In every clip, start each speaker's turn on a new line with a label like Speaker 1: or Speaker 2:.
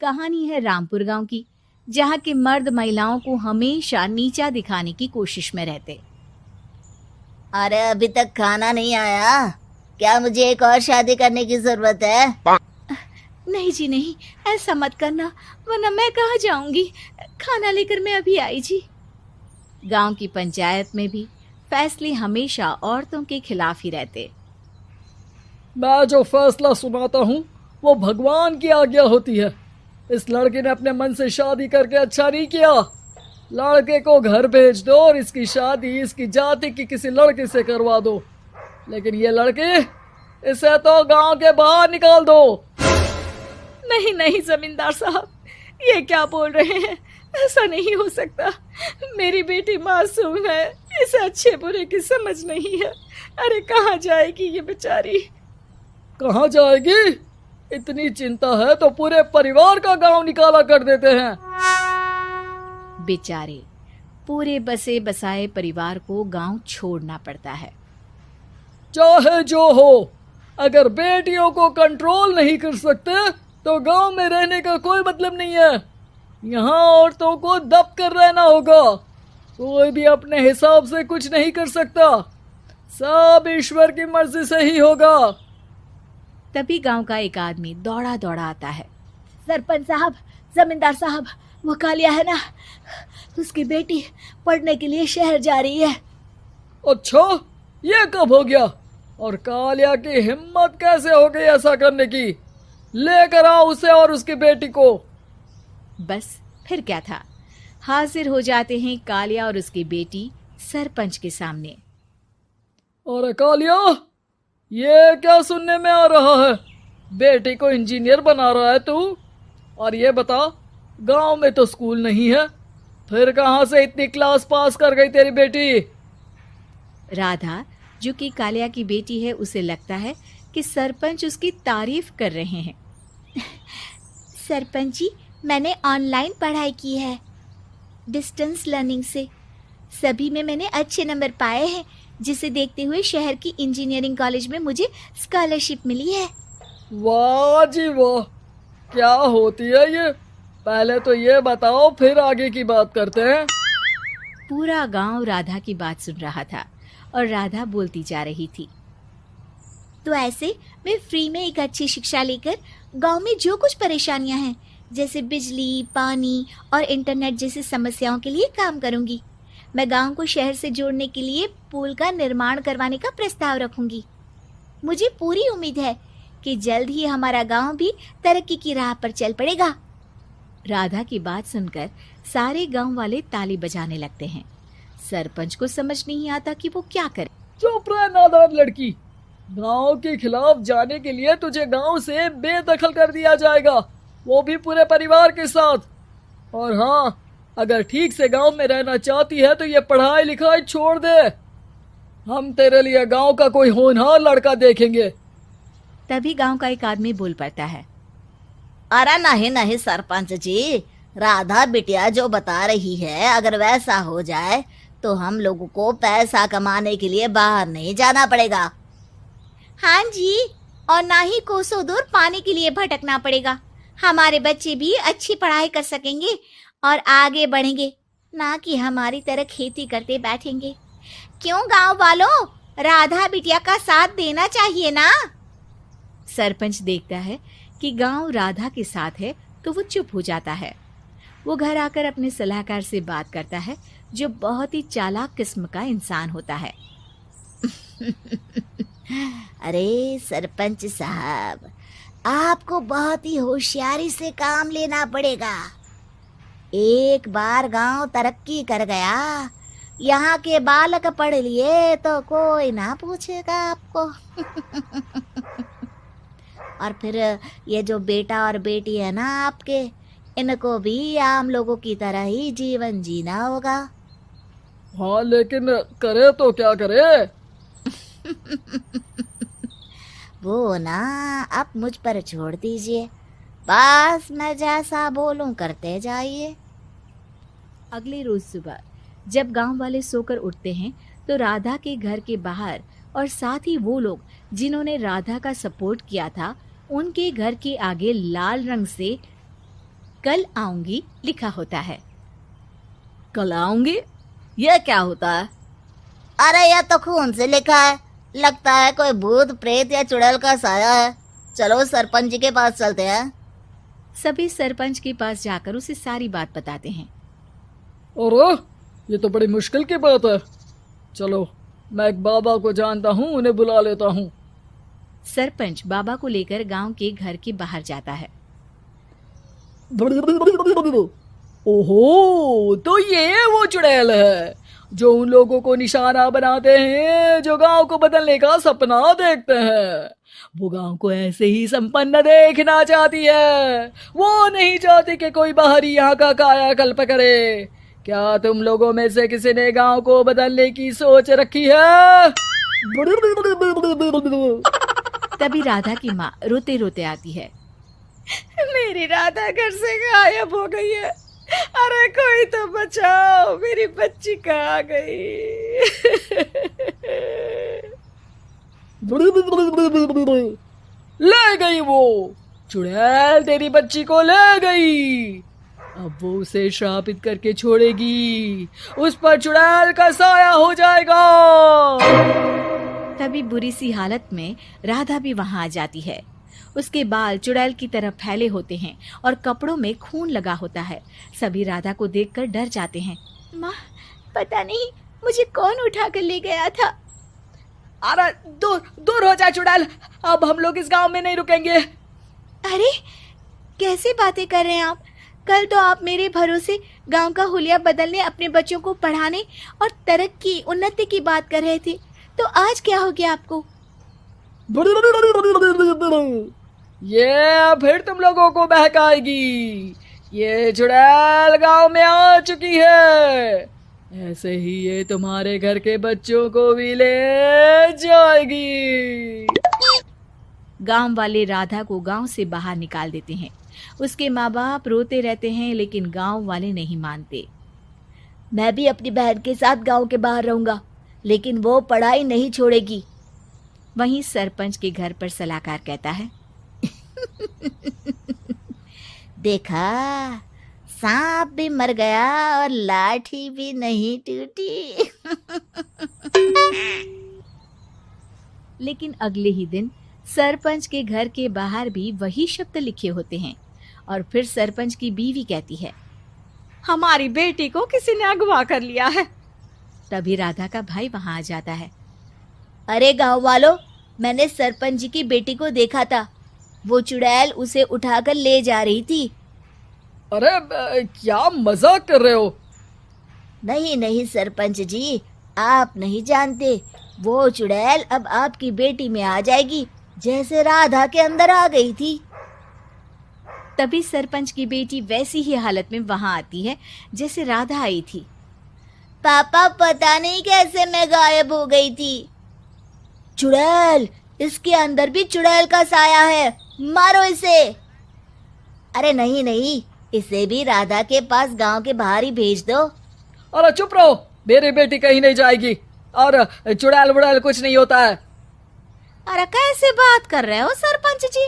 Speaker 1: कहानी है रामपुर गांव की, जहां के मर्द महिलाओं को हमेशा नीचा दिखाने की कोशिश में रहते।
Speaker 2: अरे अभी तक खाना नहीं आया क्या? मुझे एक और शादी करने की जरूरत है।
Speaker 1: नहीं जी नहीं, ऐसा मत करना, वरना मैं कहाँ जाऊंगी। खाना लेकर मैं अभी आई जी। गांव की पंचायत में भी फैसले हमेशा औरतों के खिलाफ ही रहते।
Speaker 3: मैं जो फैसला सुनाता हूँ वो भगवान की आज्ञा होती है। इस लड़के ने अपने मन से शादी करके अच्छा नहीं किया। लड़के को घर भेज दो और इसकी शादी इसकी जाति की किसी लड़के से करवा दो। लेकिन ये लड़की, इसे तो गांव के बाहर निकाल दो।
Speaker 1: नहीं नहीं जमींदार साहब, ये क्या बोल रहे हैं? ऐसा नहीं हो सकता। मेरी बेटी मासूम है, इसे अच्छे बुरे की समझ नहीं है। अरे कहाँ जाएगी ये बेचारी?
Speaker 3: कहाँ जाएगी? इतनी चिंता है तो पूरे परिवार का गांव निकाला कर देते हैं।
Speaker 1: बेचारे पूरे बसे बसाए परिवार को गांव छोड़ना पड़ता है।
Speaker 3: चाहे जो हो, अगर बेटियों को कंट्रोल नहीं कर सकते तो गांव में रहने का कोई मतलब नहीं है। यहाँ औरतों को दब कर रहना होगा। कोई भी अपने हिसाब से कुछ नहीं कर सकता, सब ईश्वर की मर्जी से ही होगा।
Speaker 1: तभी गांव का एक आदमी दौड़ा दौड़ा आता है। सरपंच साहब, जमींदार साहब, वो कालिया है ना, उसकी बेटी पढ़ने के लिए शहर जा रही है।
Speaker 3: अच्छा, ये कब हो गया? और कालिया की हिम्मत कैसे हो गई ऐसा करने की? लेकर आओ उसे और उसकी बेटी को।
Speaker 1: बस फिर क्या था, हाजिर हो जाते हैं कालिया और उसकी बेटी सरपंच के सामने।
Speaker 3: अरे कालिया, ये क्या सुनने में आ रहा है? बेटी को इंजीनियर बना रहा है तू? और ये बता, गांव में तो स्कूल नहीं है, फिर कहां से इतनी क्लास पास कर गई तेरी बेटी?
Speaker 1: राधा, जो कि कालिया की बेटी है, उसे लगता है कि सरपंच उसकी तारीफ कर रहे हैं। सरपंच जी, मैंने ऑनलाइन पढ़ाई की है, डिस्टेंस लर्निंग से। सभी में मैंने अच्छे नंबर पाए हैं, जिसे देखते हुए शहर की इंजीनियरिंग कॉलेज में मुझे स्कॉलरशिप मिली है।
Speaker 3: वाह जी वाह, क्या होती है ये? पहले तो ये बताओ, फिर आगे की बात करते हैं।
Speaker 1: पूरा गांव राधा की बात सुन रहा था और राधा बोलती जा रही थी। तो ऐसे मैं फ्री में एक अच्छी शिक्षा लेकर गांव में जो कुछ परेशानियां हैं, जैसे बिजली, पानी और इंटरनेट जैसी समस्याओं के लिए काम करूंगी। मैं गांव को शहर से जोड़ने के लिए पुल का निर्माण करवाने का प्रस्ताव रखूंगी। मुझे पूरी उम्मीद है कि जल्द ही हमारा गांव भी तरक्की की राह पर चल पड़ेगा। राधा की बात सुनकर सारे गांव वाले ताली बजाने लगते हैं। सरपंच को समझ नहीं आता कि वो क्या करे।
Speaker 3: चुप रह नादान लड़की, गांव के खिलाफ जाने के लिए तुझे गांव से बेदखल कर दिया जाएगा, वो भी पूरे परिवार के साथ। और हाँ, अगर ठीक से गांव में रहना चाहती है तो ये पढ़ाई लिखाई छोड़ दे। हम तेरे लिए गांव का कोई होनहार लड़का देखेंगे।
Speaker 1: तभी गांव का एक आदमी बोल पड़ता है।
Speaker 2: अरे नहीं नहीं सरपंच जी, राधा बिटिया जो बता रही है, अगर वैसा हो जाए तो हम लोगों को पैसा कमाने के लिए बाहर नहीं जाना पड़ेगा।
Speaker 1: हाँ जी, और ना ही कोसों दूर पानी के लिए भटकना पड़ेगा। हमारे बच्चे भी अच्छी पढ़ाई कर सकेंगे और आगे बढ़ेंगे, ना कि हमारी तरह खेती करते बैठेंगे। क्यों गांव वालों, राधा बिटिया का साथ देना चाहिए ना। सरपंच देखता है कि गांव राधा के साथ है तो वो चुप हो जाता है। वो घर आकर अपने सलाहकार से बात करता है, जो बहुत ही चालाक किस्म का इंसान होता है।
Speaker 2: अरे सरपंच साहब, आपको बहुत ही होशियारी से काम लेना पड़ेगा। एक बार गांव तरक्की कर गया, यहाँ के बालक पढ़ लिए तो कोई ना पूछेगा आपको। और फिर ये जो बेटा और बेटी है ना आपके, इनको भी आम लोगों की तरह ही जीवन जीना होगा।
Speaker 3: हाँ, लेकिन करे तो क्या करे?
Speaker 2: वो ना आप मुझ पर छोड़ दीजिए, बस मैं जैसा बोलूं करते जाइए।
Speaker 1: अगले रोज सुबह जब गांव वाले सोकर उठते हैं तो राधा के घर के बाहर और साथ ही वो लोग जिन्होंने राधा का सपोर्ट किया था, उनके घर के आगे लाल रंग से कल आऊंगी लिखा होता है।
Speaker 4: कल आऊंगी, यह क्या होता है?
Speaker 2: अरे यह तो खून से लिखा है, लगता है कोई भूत प्रेत या चुड़ैल का साया है। चलो सरपंच जी के पास चलते हैं।
Speaker 1: सभी सरपंच के पास जाकर उसे सारी बात बताते हैं।
Speaker 3: अरे ये तो बड़ी मुश्किल की बात है। चलो मैं एक बाबा को जानता हूँ, उन्हें बुला लेता हूँ।
Speaker 1: सरपंच बाबा को लेकर गांव के घर के बाहर जाता है।
Speaker 3: ओहो, तो ये वो चुड़ैल है जो उन लोगों को निशाना बनाते हैं जो गांव को बदलने का सपना देखते हैं। वो गांव को ऐसे ही संपन्न देखना चाहती है, वो नहीं चाहती कि कोई बाहरी यहाँ का कायाकल्प करे। क्या तुम लोगों में से किसी ने गांव को बदलने की सोच रखी है?
Speaker 1: तभी राधा की माँ रोते रोते आती है।
Speaker 4: मेरी राधा घर से गायब हो गई है। अरे कोई तो बचाओ, मेरी बच्ची कहाँ गई?
Speaker 3: ले गई वो चुड़ैल, तेरी बच्ची को ले गई। अब वो उसे श्रापित करके छोड़ेगी, उस पर चुड़ैल का साया हो जाएगा।
Speaker 1: तभी बुरी सी हालत में राधा भी वहां आ जाती है। उसके बाल चुड़ैल की तरह फैले होते हैं और कपड़ों में खून लगा होता है। सभी राधा को देखकर डर जाते हैं।
Speaker 4: माँ, पता नहीं मुझे कौन उठा कर ले गया था।
Speaker 3: अरे दूर दूर हो जा चुड़ैल, अब हम लोग इस गांव में नहीं रुकेंगे।
Speaker 4: अरे कैसे बातें कर रहे हैं आप? कल तो आप मेरे भरोसे गांव का हुलिया बदलने, अपने बच्चों को पढ़ाने और तरक्की उन्नति की बात कर रहे थे, तो आज क्या हो गया आपको?
Speaker 3: ये फिर तुम लोगों को बहकाएगी। ये चुड़ैल गांव में आ चुकी है, ऐसे ही ये तुम्हारे घर के बच्चों को भी ले जाएगी।
Speaker 1: गांव वाले राधा को गांव से बाहर निकाल देते हैं। उसके माँ बाप रोते रहते हैं, लेकिन गांव वाले नहीं मानते।
Speaker 2: मैं भी अपनी बहन के साथ गांव के बाहर रहूंगा, लेकिन वो पढ़ाई नहीं छोड़ेगी।
Speaker 1: वहीं सरपंच के घर पर सलाहकार कहता है।
Speaker 2: देखा, सांप भी मर गया और लाठी भी नहीं टूटी।
Speaker 1: लेकिन अगले ही दिन सरपंच के घर के बाहर भी वही शब्द लिखे होते हैं। और फिर सरपंच की बीवी कहती है,
Speaker 4: हमारी बेटी को किसी ने अगवा कर लिया है।
Speaker 1: तभी राधा का भाई वहां आ जाता है।
Speaker 2: अरे गांव वालों, मैंने सरपंच जी की बेटी को देखा था। वो चुड़ैल उसे उठाकर ले जा रही थी।
Speaker 3: अरे क्या मजाक कर रहे हो?
Speaker 2: नहीं नहीं सरपंच जी, आप नहीं जानते। वो चुड़ैल अब आपकी बेटी में आ जाएगी, जैसे राधा के अंदर आ गई थी।
Speaker 1: तभी सरपंच की बेटी वैसी ही हालत में वहां आती है जैसे राधा आई थी।
Speaker 2: पापा, पता नहीं कैसे मैं गायब हो गई थी। चुड़ैल, इसके अंदर भी चुड़ैल का साया है, मारो इसे। अरे नहीं नहीं, इसे भी राधा के पास गांव के बाहर ही भेज दो।
Speaker 3: अरे चुप रहो, मेरी बेटी कहीं नहीं जाएगी और चुड़ैल वुड़ैल कुछ नहीं होता है।
Speaker 4: अरे कैसे बात कर रहे हो सरपंच जी?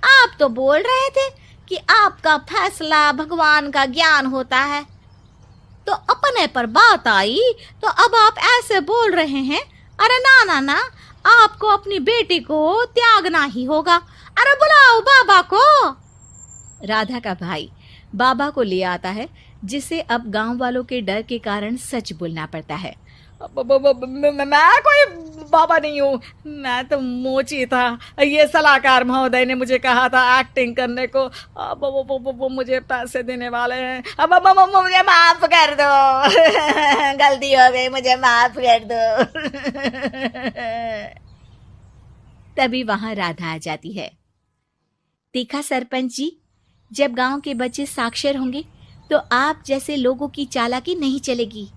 Speaker 4: आप तो बोल रहे थे कि आपका फैसला भगवान का ज्ञान होता है, तो अपने पर बात आई तो अब आप ऐसे बोल रहे हैं। अरे ना ना ना, आपको अपनी बेटी को त्यागना ही होगा। अरे बुलाओ बाबा को।
Speaker 1: राधा का भाई बाबा को ले आता है, जिसे अब गांव वालों के डर के कारण सच बोलना पड़ता है।
Speaker 3: मैं कोई बाबा नहीं हूँ, मैं तो मोची था। ये सलाहकार महोदय ने मुझे कहा था एक्टिंग करने को। अब वो मुझे पैसे देने वाले हैं। अब मुझे माफ कर दो।
Speaker 2: गलती हो गई, मुझे माफ कर दो।
Speaker 1: तभी वहां राधा आ जाती है। देखा सरपंच जी, जब गांव के बच्चे साक्षर होंगे तो आप जैसे लोगों की चालाकी नहीं चलेगी।